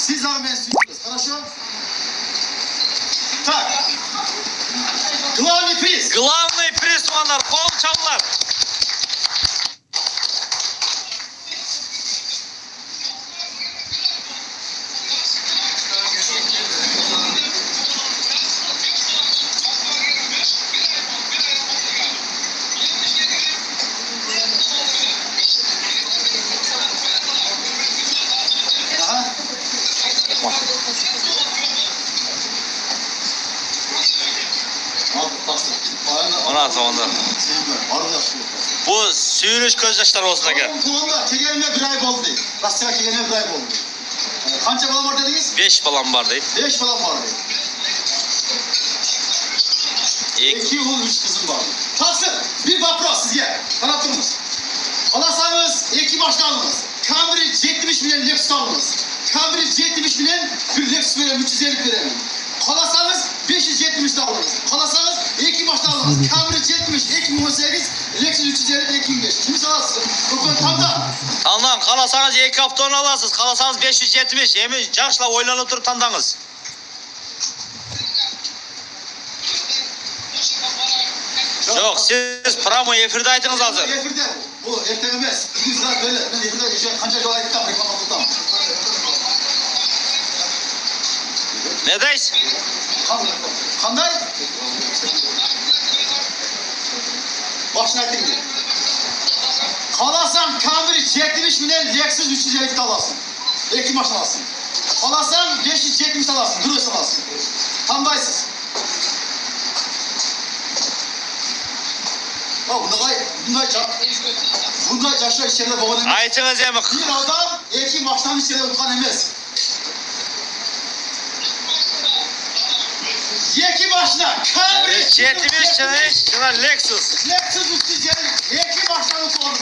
Siz abi ben sürüyoruz. Хорошо? Так. Главный приз. Главный приз olanlar, kol çallar. Aha. Al bastır. Ona at ondan. Bu suyunuş gözyaşları olsun aka. Kulağımda kegelime bir ay oldu. Rastya kegelime bir ay oldu. Kança balam var dediniz? 5 balam var değil. 5 balam vardı. 2 oğul 3 kızım vardı. Taksın. Bir vapros sizge. Tanıttınız. Alasanız 2 başta alınız. Cambridge 70 milyon Lexus alınız. Cambridge 70 milyon bir Lexus verelim 350 verelim. Kalasanız 570 de alınız. Kalasanız 2 başta alınız. Cambridge 70, 2018, Lexus 350, 2005. Kimi salarsınız? Tam da. Tamam, kalasanız 2 hafta onu alasınız. Kalasanız 570. Emin yaşla oylanıp durup tanıdınız. Yok, siz Pramo efirde aytınız hazır. Efirde. Bu ertelemez. 200 lira böyle. Ben efirde geçiyorum. Kanca yola gittim. Reklam aldım. Ne deyiz? Kanday? Başına ettin mi? Kalasan Cambridge 70 milyon Lexus 350 de alasın. Belki maç alasın. Kalasan 570 alasın. Duruyorsun alasın. Kandaysız. Bunda yaşa içeride babanın... Aytınız emin. Bir adam iki maçtan içeride utkan emez. Yeki başına Cambridge 70 şuna Lexus. Lexus 350 iki maçtan utkan.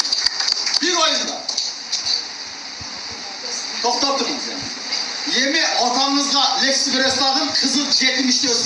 Bir oyunda. Doktor durunuz yani. Yemi atanızda Lexus Grestad'ın kızıl 70 diyorsun.